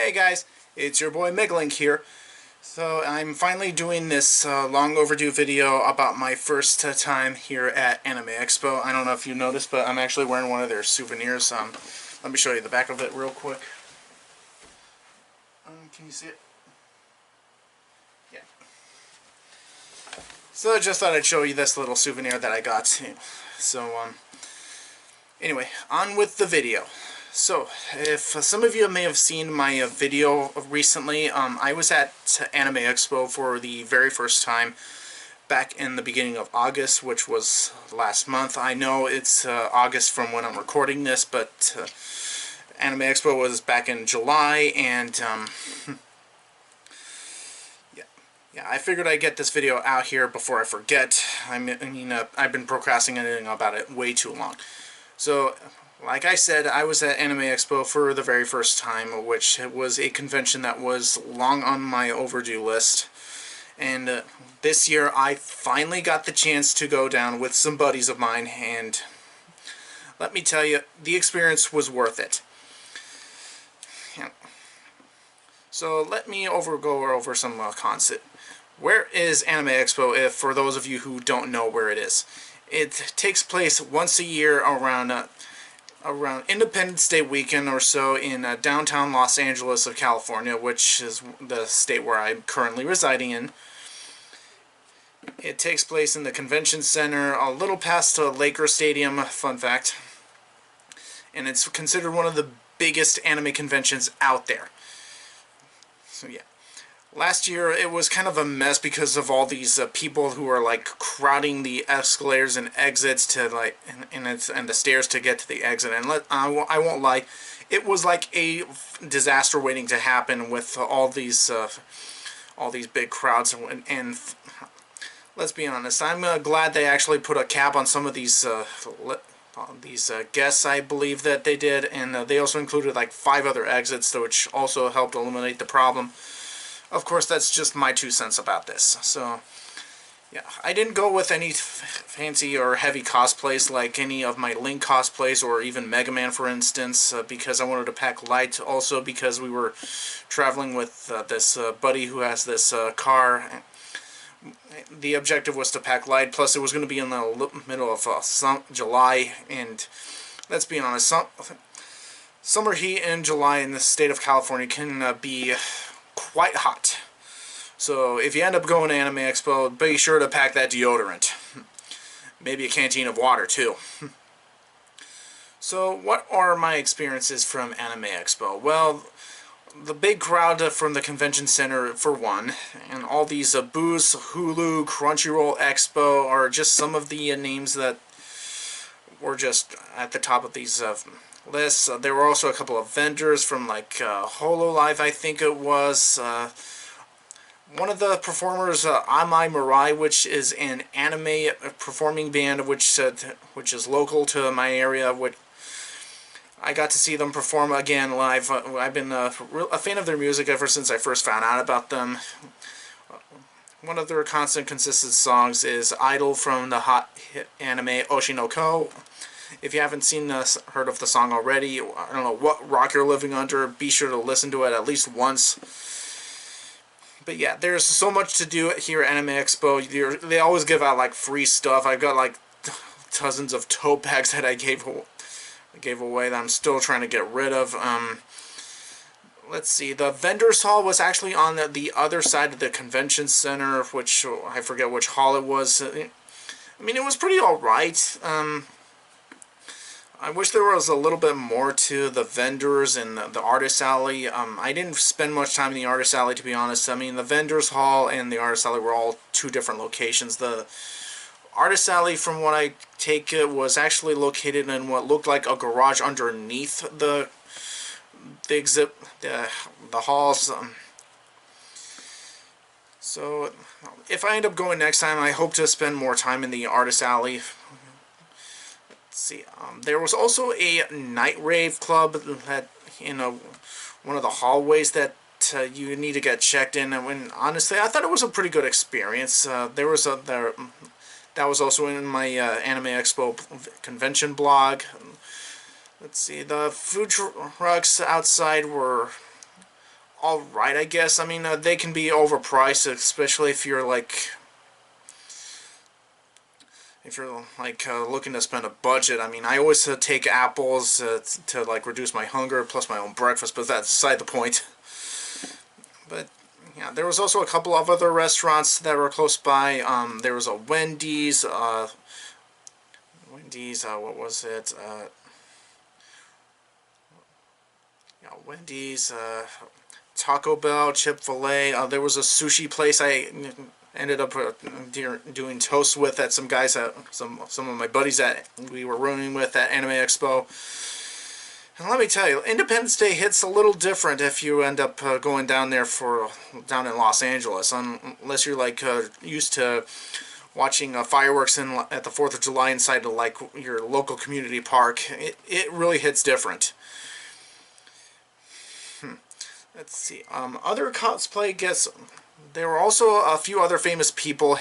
Hey guys, it's your boy MegaLink here. So I'm finally doing this long overdue video about my first time here at Anime Expo. I don't know if you noticed, but I'm actually wearing one of their souvenirs. Let me show you the back of it real quick. Can you see it? Yeah. So I just thought I'd show you this little souvenir that I got. So anyway, on with the video. So, if some of you may have seen my video recently, I was at Anime Expo for the very first time back in the beginning of August, which was last month. I know it's August from when I'm recording this, but Anime Expo was back in July, and yeah, I figured I'd get this video out here before I forget. I've been procrastinating about it way too long. So, like I said, I was at Anime Expo for the very first time, which was a convention that was long on my overdue list. And this year I finally got the chance to go down with some buddies of mine, and let me tell you, the experience was worth it. So let me go over some concepts. Where is Anime Expo, for those of you who don't know where it is? It takes place once a year around Independence Day weekend or so in downtown Los Angeles of California, which is the state where I'm currently residing in. It takes place in the convention center a little past Lakers Stadium, fun fact. And it's considered one of the biggest anime conventions out there. So yeah. Last year, it was kind of a mess because of all these people who are like crowding the escalators and exits to and the stairs to get to the exit. And I won't lie, it was like a disaster waiting to happen with all these big crowds. And let's be honest, I'm glad they actually put a cap on some of these guests. I believe that they did, and they also included like 5 other exits, which also helped eliminate the problem. Of course, that's just my 2 cents about this. So, yeah, I didn't go with any fancy or heavy cosplays like any of my Link cosplays or even Mega Man, for instance, because I wanted to pack light. Also, because we were traveling with this buddy who has this car. The objective was to pack light, plus it was going to be in the middle of July, and let's be honest, summer heat in July in the state of California can be quite hot. So if you end up going to Anime Expo, be sure to pack that deodorant. Maybe a canteen of water too. So what are my experiences from Anime Expo? Well, the big crowd from the convention center for one, and all these Boost, Hulu, Crunchyroll Expo are just some of the names that were just at the top of these lists. There were also a couple of vendors from like HoloLive, I think it was. One of the performers, Amai Mirai, which is an anime performing band, which is local to my area. Which I got to see them perform again live. I've been a fan of their music ever since I first found out about them. One of their consistent songs is Idol from the hot hit anime Oshinoko. If you haven't heard of the song already, I don't know what rock you're living under, be sure to listen to it at least once. But yeah, there's so much to do here at Anime Expo. They always give out like free stuff. I've got like dozens of tote bags that I gave away that I'm still trying to get rid of. Let's see, the vendors hall was actually on the other side of the convention center, which I forget which hall it was. I mean, it was pretty alright. I wish there was a little bit more to the vendors and the artist alley. I didn't spend much time in the artist alley, to be honest. I mean, the vendors hall and the artist alley were all 2 different locations. The artist alley, from what I take it, was actually located in what looked like a garage underneath the halls. So, if I end up going next time, I hope to spend more time in the artist alley. See, there was also a night rave club that one of the hallways that you need to get checked in. And honestly, I thought it was a pretty good experience. That was also in my Anime Expo convention blog. Let's see, the food trucks outside were alright, I guess. I mean, they can be overpriced, especially if you're like... If you're like looking to spend a budget. I mean, I always take apples to like reduce my hunger, plus my own breakfast, but that's beside the point. But yeah, there was also a couple of other restaurants that were close by. There was a Wendy's. What was it? Yeah, Wendy's. Taco Bell, Chick-fil-A. There was a sushi place I ended up doing toast with at some guys at some of my buddies that we were rooming with at Anime Expo. And let me tell you, Independence Day hits a little different if you end up going down there down in Los Angeles, unless you're like used to watching fireworks at the 4th of July inside of like your local community park. It really hits different. Let's see. Other cosplay guests. There were also a few other famous people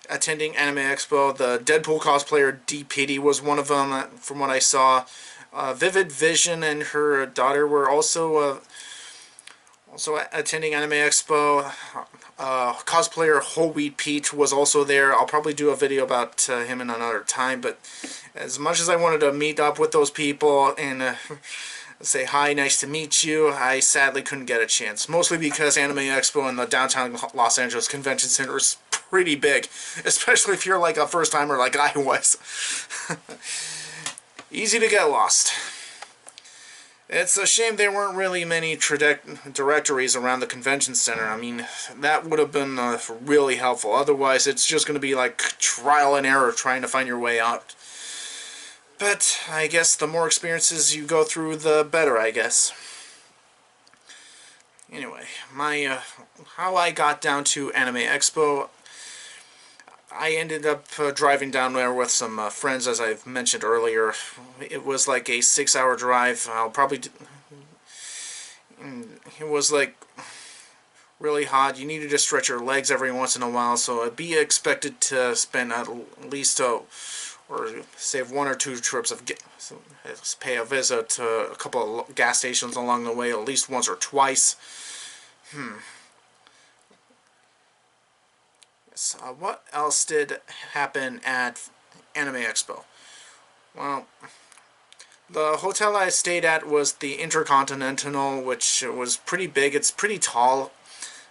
attending Anime Expo. The Deadpool cosplayer D. was one of them, from what I saw. Vivid Vision and her daughter were also attending Anime Expo. Cosplayer Whole Wheat Pete was also there. I'll probably do a video about him in another time, but as much as I wanted to meet up with those people and say hi, nice to meet you, I sadly couldn't get a chance. Mostly because Anime Expo in the downtown Los Angeles Convention Center is pretty big, especially if you're like a first timer like I was. Easy to get lost. It's a shame there weren't really many directories around the convention center. I mean, that would have been really helpful. Otherwise, it's just going to be like trial and error trying to find your way out. But I guess the more experiences you go through, the better, I guess. Anyway, how I got down to Anime Expo, I ended up driving down there with some friends, as I've mentioned earlier. It was like a 6-hour drive. It was like really hot. You needed to stretch your legs every once in a while, so I'd be expected to spend at least or save 1 or 2 trips of pay a visit to a couple of gas stations along the way, at least once or twice. Yes, what else did happen at Anime Expo? Well, the hotel I stayed at was the Intercontinental, which was pretty big. It's pretty tall,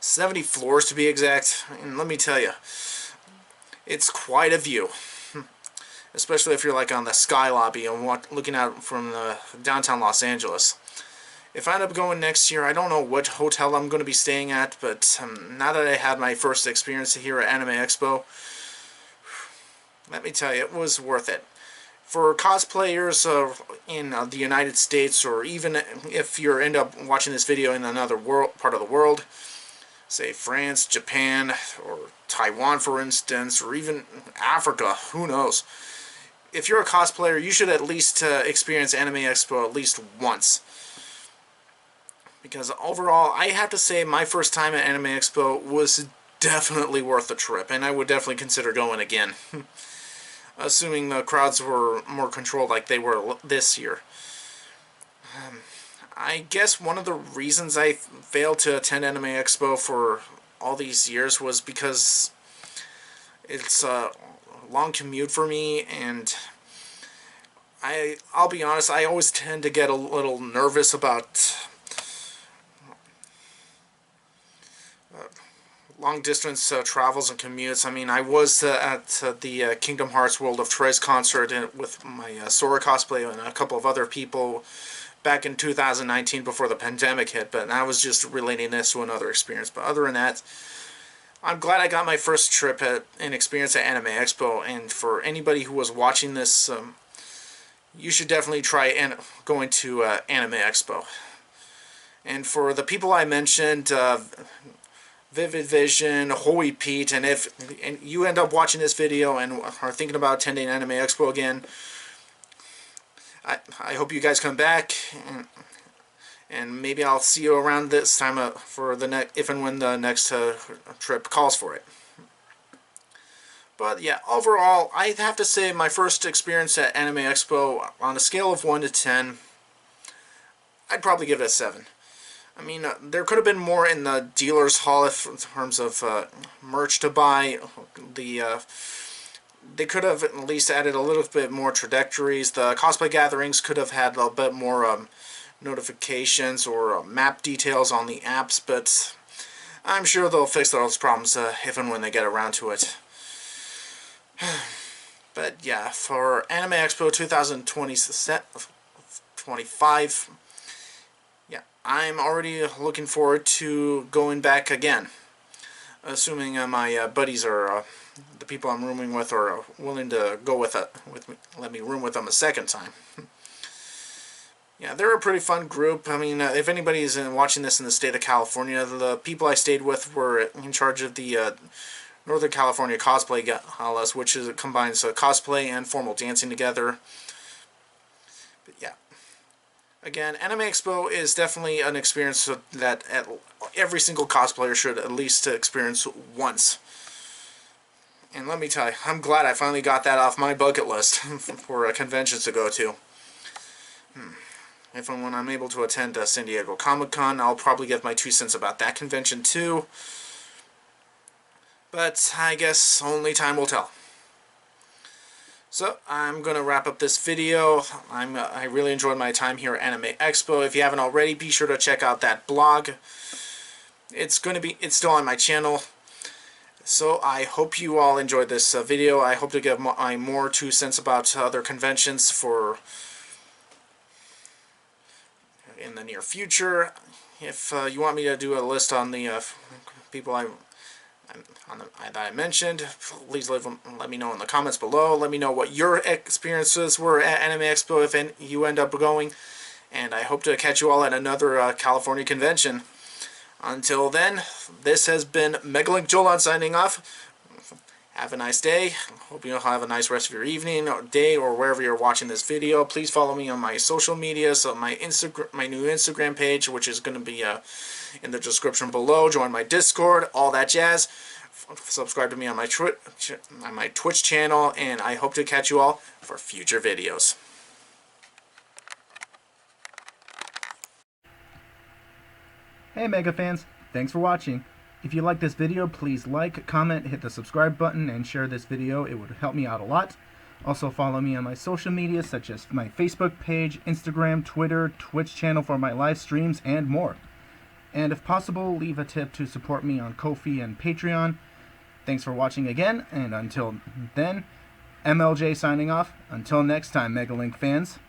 70 floors to be exact, and let me tell you, it's quite a view. Especially if you're like on the sky lobby and looking out from downtown Los Angeles. If I end up going next year, I don't know what hotel I'm going to be staying at, but now that I had my first experience here at Anime Expo, let me tell you, it was worth it. For cosplayers in the United States, or even if you end up watching this video in another part of the world, say France, Japan, or Taiwan for instance, or even Africa, who knows. If you're a cosplayer, you should at least experience Anime Expo at least once. Because overall, I have to say my first time at Anime Expo was definitely worth the trip, and I would definitely consider going again. Assuming the crowds were more controlled like they were this year. I guess one of the reasons I failed to attend Anime Expo for all these years was because it's long commute for me, and I'll be honest, I always tend to get a little nervous about long distance travels and commutes. I mean, I was at the Kingdom Hearts World of Trez concert with my Sora cosplay and a couple of other people back in 2019 before the pandemic hit, but I was just relating this to another experience. But other than that, I'm glad I got my first trip and experience at Anime Expo, and for anybody who was watching this, you should definitely try going to Anime Expo. And for the people I mentioned, Vivid Vision, Holy Pete, and if you end up watching this video and are thinking about attending Anime Expo again, I hope you guys come back, and maybe I'll see you around this time for the if and when the next trip calls for it. But yeah, overall, I have to say my first experience at Anime Expo, on a scale of 1 to 10, I'd probably give it a 7. I mean, there could have been more in the dealer's hall in terms of merch to buy. They could have at least added a little bit more trajectories. The cosplay gatherings could have had a bit more notifications or map details on the apps, but I'm sure they'll fix those problems if and when they get around to it. But yeah, for Anime Expo 2025, yeah, I'm already looking forward to going back again. Assuming my buddies are, the people I'm rooming with, are willing to go with me, let me room with them a second time. Yeah, they're a pretty fun group. I mean, if anybody's watching this in the state of California, the people I stayed with were in charge of the Northern California Cosplay Galas, which combines cosplay and formal dancing together. But yeah, again, Anime Expo is definitely an experience that every single cosplayer should at least experience once. And let me tell you, I'm glad I finally got that off my bucket list for conventions to go to. If and when I'm able to attend San Diego Comic-Con, I'll probably give my 2 cents about that convention too. But I guess only time will tell. So I'm going to wrap up this video. I really enjoyed my time here at Anime Expo. If you haven't already, be sure to check out that blog. It's still on my channel. So I hope you all enjoyed this video. I hope to give my more 2 cents about other conventions in the near future. If you want me to do a list on the people that I mentioned, please let me know in the comments below. Let me know what your experiences were at Anime Expo if you end up going. And I hope to catch you all at another California convention. Until then, this has been MegaLinkJoland signing off. Have a nice day. Hope you have a nice rest of your evening or day or wherever you're watching this video. Please follow me on my social media, so my new Instagram page, which is going to be in the description below. Join my Discord, all that jazz. Subscribe to me on my Twitch channel, and I hope to catch you all for future videos. Hey Mega fans, thanks for watching. If you like this video, please like, comment, hit the subscribe button, and share this video. It would help me out a lot. Also follow me on my social media, such as my Facebook page, Instagram, Twitter, Twitch channel for my live streams, and more. And if possible, leave a tip to support me on Ko-fi and Patreon. Thanks for watching again, and until then, MLJ signing off. Until next time, MegaLink fans.